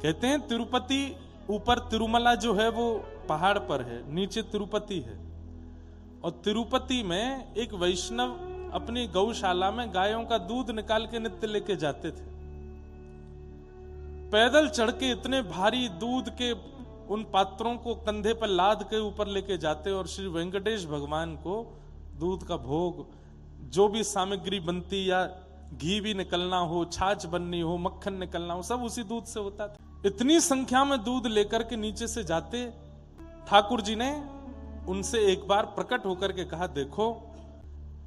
कहते हैं तिरुपति ऊपर तिरुमला जो है वो पहाड़ पर है, नीचे तिरुपति है। और तिरुपति में एक वैष्णव अपनी गौशाला में गायों का दूध निकाल के नित्य लेके जाते थे। पैदल चढ़ के इतने भारी दूध के उन पात्रों को कंधे पर लाद के ऊपर लेके जाते और श्री वेंकटेश भगवान को दूध का भोग, जो भी सामग्री बनती या घी भी निकलना हो, छाछ बननी हो, मक्खन निकलना हो, सब उसी दूध से होता था। इतनी संख्या में दूध लेकर के नीचे से जाते। ठाकुर जी ने उनसे एक बार प्रकट होकर के कहा, देखो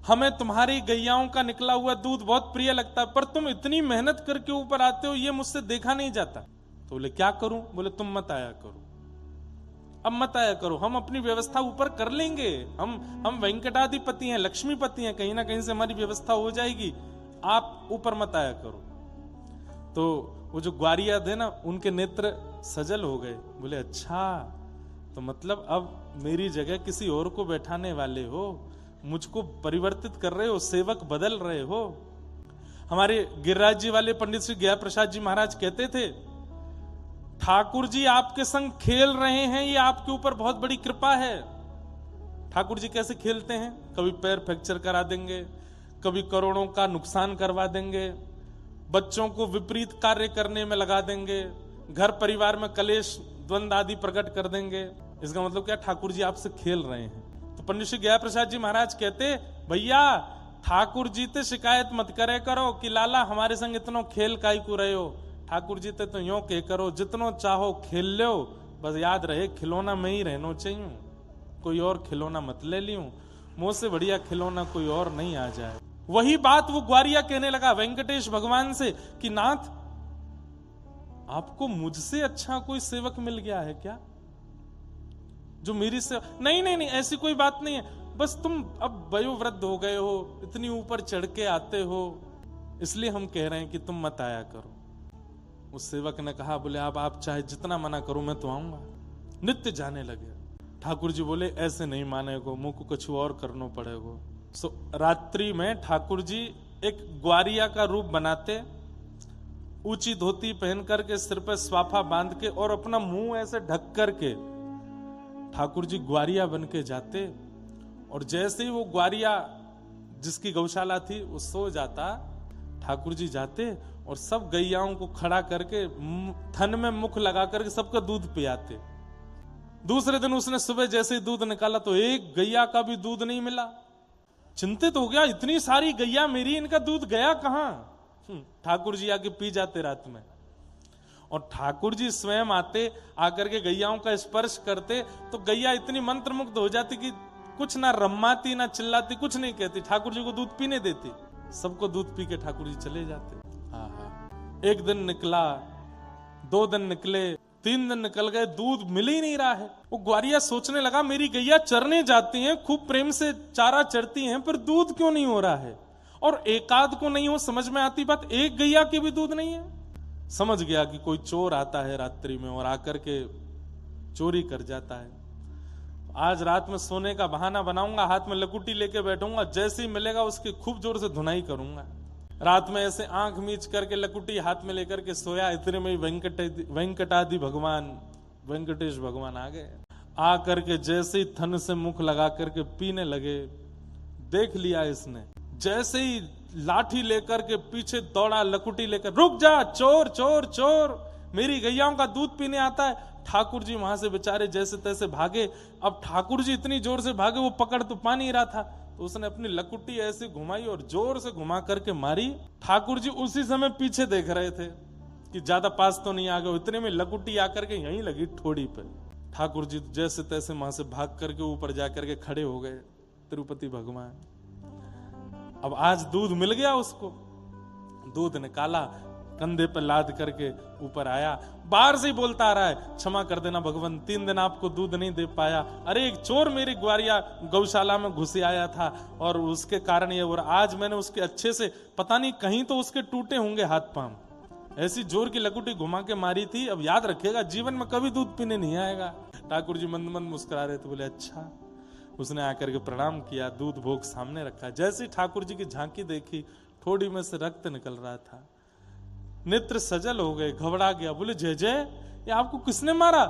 हमें तुम्हारी गैयाओं का निकला हुआ दूध बहुत प्रिय लगता है, पर तुम इतनी मेहनत करके ऊपर आते हो, ये मुझसे देखा नहीं जाता। तो बोले क्या करूं? बोले तुम मत आया करो, अब मत आया करो, हम अपनी व्यवस्था ऊपर कर लेंगे। हम वेंकटाधिपति हैं, लक्ष्मीपति हैं, कहीं ना कहीं से हमारी व्यवस्था हो जाएगी, आप ऊपर मत आया करो। तो वो जो ग्वारिया थे ना, उनके नेत्र सजल हो गए। बोले अच्छा, तो मतलब अब मेरी जगह किसी और को बैठाने वाले हो, मुझको परिवर्तित कर रहे हो, सेवक बदल रहे हो। हमारे गिरिराज जी वाले पंडित श्री गया प्रसाद जी महाराज कहते थे, ठाकुर जी आपके संग खेल रहे हैं, ये आपके ऊपर बहुत बड़ी कृपा है। ठाकुर जी कैसे खेलते हैं? कभी पैर फ्रैक्चर करा देंगे, कभी करोड़ों का नुकसान करवा देंगे, बच्चों को विपरीत कार्य करने में लगा देंगे, घर परिवार में कलेश द्वंद आदि प्रकट कर देंगे। इसका मतलब क्या? ठाकुर जी आपसे खेल रहे हैं। तो पंडित श्री गया प्रसाद जी महाराज कहते, भैया ठाकुर जी ते शिकायत मत करे करो कि लाला हमारे संग इतनो खेल काई को रहे हो। ठाकुर जी ते तो यूं कह करो, जितनो चाहो खेल लो, बस याद रहे खिलौना में ही रहना चाहिए, कोई और खिलौना मत ले लियो, मुझसे बढ़िया खिलौना कोई और नहीं आ जाए। वही बात वो ग्वारिया कहने लगा वेंकटेश भगवान से कि नाथ, आपको मुझसे अच्छा कोई सेवक मिल गया है क्या, जो मेरी से? नहीं नहीं नहीं, ऐसी कोई बात नहीं है, बस तुम अब वयोवृद्ध हो गए हो, इतनी ऊपर चढ़ के आते हो, इसलिए हम कह रहे हैं कि तुम मत आया करो। उस सेवक ने कहा, बोले आप चाहे जितना मना करो मैं तो आऊंगा। नित्य जाने लगे। ठाकुर जी बोले ऐसे नहीं मानेगो, मुंह को कुछ और करना पड़ेगा। सो रात्रि में ठाकुर जी एक ग्वारिया का रूप बनाते, ऊंची धोती पहन करके, सिर पे स्वाफा बांध के और अपना मुंह ऐसे ढक करके ठाकुर जी ग्वारिया बन के जाते। और जैसे ही वो ग्वारिया जिसकी गौशाला थी वो सो जाता, ठाकुर जी जाते और सब गैयाओं को खड़ा करके थन में मुख लगा करके सबका दूध पियाते। दूसरे दिन उसने सुबह जैसे ही दूध निकाला तो एक गैया का भी दूध नहीं मिला। चिंतित हो गया, इतनी सारी गैया मेरी, इनका दूध गया कहां? ठाकुर जी आके पी जाते रात में। और ठाकुर जी स्वयं आते, आकर के गैयाओं का स्पर्श करते तो गैया इतनी मंत्रमुग्ध हो जाती कि कुछ ना रम्माती ना चिल्लाती, कुछ नहीं कहती, ठाकुर जी को दूध पीने देती। सबको दूध पी के ठाकुर जी चले जाते। एक दिन निकला, 2 दिन निकले, 3 दिन निकल गए, दूध मिल ही नहीं रहा है। वो ग्वारिया सोचने लगा, मेरी गैया चरने जाती हैं, खूब प्रेम से चारा चरती हैं, पर दूध क्यों नहीं हो रहा है? और एकाध को नहीं हो, समझ में आती बात, एक गैया की भी दूध नहीं है। समझ गया कि कोई चोर आता है रात्रि में और आकर के चोरी कर जाता है। आज रात में सोने का बहाना बनाऊंगा, हाथ में लकुटी लेके बैठूंगा, जैसे ही मिलेगा उसकी खूब जोर से धुनाई करूंगा। रात में ऐसे आंख मीच करके लकुटी हाथ में लेकर के सोया, इतने में वेंकटादि भगवान वेंकटेश भगवान आ गए। आ करके जैसे ही थन से मुख लगा करके पीने लगे, देख लिया इसने, जैसे ही लाठी लेकर के पीछे दौड़ा, लकुटी लेकर, रुक जा चोर चोर चोर, मेरी गैयाओं का दूध पीने आता है। ठाकुर जी वहां से बेचारे जैसे तैसे भागे। अब ठाकुर जी इतनी जोर से भागे, वो पकड़ तो पा नहीं रहा था, तो उसने अपनी लकुटी ऐसे घुमाई और जोर से घुमा करके मारी। ठाकुर जी उसी समय पीछे देख रहे थे कि ज्यादा पास तो नहीं आ गए, इतने में लकुटी आकर के यहीं लगी ठोड़ी पे। ठाकुर जी जैसे तैसे वहां से भाग करके ऊपर जाकर के खड़े हो गए, तिरुपति भगवान। अब आज दूध मिल गया उसको, दूध निकाला, कंधे पे लाद करके ऊपर आया, बाहर से ही बोलता आ रहा है, क्षमा कर देना भगवान, 3 दिन आपको दूध नहीं दे पाया। अरे एक चोर मेरी ग्वारिया गौशाला में घुसे आया था और उसके कारण ये, और आज मैंने उसके अच्छे से, पता नहीं कहीं तो उसके टूटे होंगे हाथ पांव, ऐसी जोर की लकुटी घुमा के मारी थी। अब याद रखेगा, जीवन में कभी दूध पीने नहीं आएगा। ठाकुर जी मंद मंद मुस्कुरा रहे थे, बोले अच्छा। उसने आकर के प्रणाम किया, दूध भोग सामने रखा। जैसे ठाकुर जी की झांकी देखी, ठोड़ी में से रक्त निकल रहा था। नेत्र सजल हो गए, घबरा गया, बोले जय जय, ये आपको किसने मारा?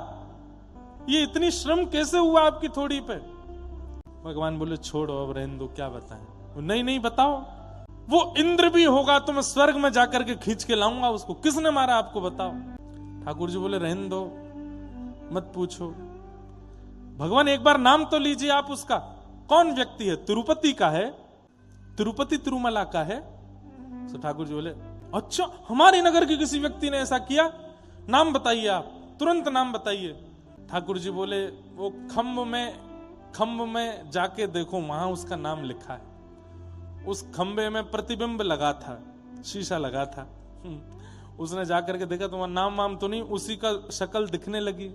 ये इतनी श्रम कैसे हुआ आपकी थोड़ी पे? भगवान बोले छोड़ो, अब रहने दो, क्या बताएं? नहीं नहीं बताओ, वो इंद्र भी होगा तो मैं स्वर्ग में जाकर के खींच के लाऊंगा उसको, किसने मारा आपको बताओ। ठाकुर जी बोले रहने दो, मत पूछो। भगवान एक बार नाम तो लीजिए आप उसका, कौन व्यक्ति है? तिरुपति का है, तिरुपति तिरुमला का है। तो ठाकुर जी बोले अच्छा, हमारे नगर के किसी व्यक्ति ने ऐसा किया? नाम बताइए आप, तुरंत नाम बताइए। ठाकुर जी बोले वो खम्भ में जाके देखो, वहां उसका नाम लिखा है। उस खंबे में प्रतिबिंब लगा था, शीशा लगा था। उसने जाकर के देखा, तुम्हारा नाम वाम तो नहीं, उसी का शक्ल दिखने लगी।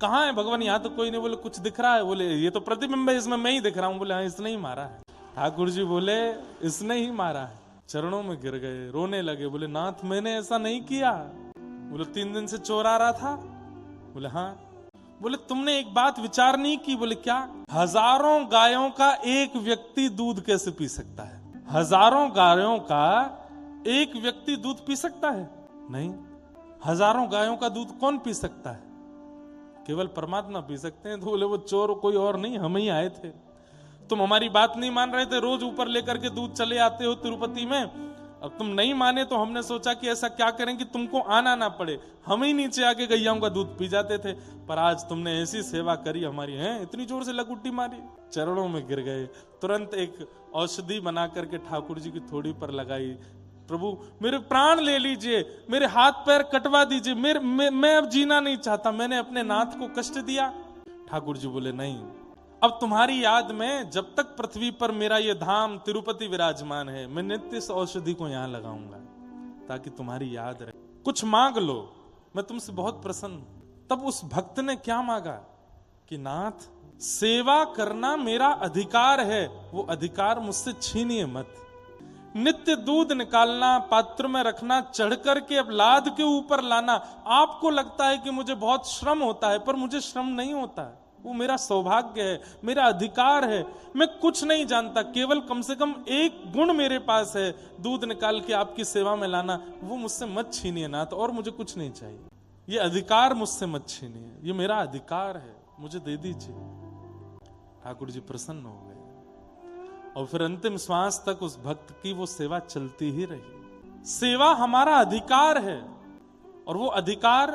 कहाँ है भगवान? यहाँ तो कोई नहीं। बोले कुछ दिख रहा है? बोले ये तो प्रतिबिंब है, इसमें मैं ही दिख रहा हूँ। बोले हाँ, इसने ही मारा है। ठाकुर जी बोले इसने ही मारा है। चरणों में गिर गए, रोने लगे। बोले नाथ मैंने ऐसा नहीं किया। बोले 3 दिन से चोर आ रहा था? बोले हाँ। बोले तुमने एक बात विचार नहीं की? बोले क्या? हजारों गायों का एक व्यक्ति दूध कैसे पी सकता है? हजारों गायों का एक व्यक्ति दूध पी सकता है? नहीं। हजारों गायों का दूध कौन पी सकता है? केवल परमात्मा पी सकते हैं। तो बोले वो चोर कोई और नहीं, हम ही आए थे। तुम हमारी बात नहीं मान रहे थे, रोज ऊपर लेकर के दूध चले आते हो तिरुपति में। अब तुम नहीं माने तो हमने सोचा कि ऐसा क्या करें कि तुमको आना ना पड़े, हम ही नीचे आके गैयाओं का दूध पी जाते थे। पर आज तुमने ऐसी सेवा करी हमारी, है इतनी जोर से लकुट्टी मारी। चरणों में गिर गए। तुरंत एक औषधि बना करके ठाकुर जी की थोड़ी पर लगाई। प्रभु मेरे प्राण ले लीजिए, मेरे हाथ पैर कटवा दीजिए, मैं अब जीना नहीं चाहता, मैंने अपने नाथ को कष्ट दिया। ठाकुर जी बोले नहीं, अब तुम्हारी याद में जब तक पृथ्वी पर मेरा ये धाम तिरुपति विराजमान है, मैं नित्य इस औषधि को यहां लगाऊंगा ताकि तुम्हारी याद रहे। कुछ मांग लो, मैं तुमसे बहुत प्रसन्न। तब उस भक्त ने क्या मांगा कि नाथ सेवा करना मेरा अधिकार है, वो अधिकार मुझसे छीनिए मत। नित्य दूध निकालना, पात्र में रखना, चढ़ करके अब लाद के ऊपर लाना, आपको लगता है कि मुझे बहुत श्रम होता है, पर मुझे श्रम नहीं होता है। वो मेरा सौभाग्य है, मेरा अधिकार है। मैं कुछ नहीं जानता, केवल कम से कम एक गुण मेरे पास है, दूध निकाल के आपकी सेवा में लाना। वो मुझसे मत छीनिए नाथ, और मुझे कुछ नहीं चाहिए। ये अधिकार मुझसे मत छीनिए, ये मेरा अधिकार है, मुझे दे दीजिए। ठाकुर जी प्रसन्न हो गए और फिर अंतिम श्वास तक उस भक्त की वो सेवा चलती ही रही। सेवा हमारा अधिकार है और वो अधिकार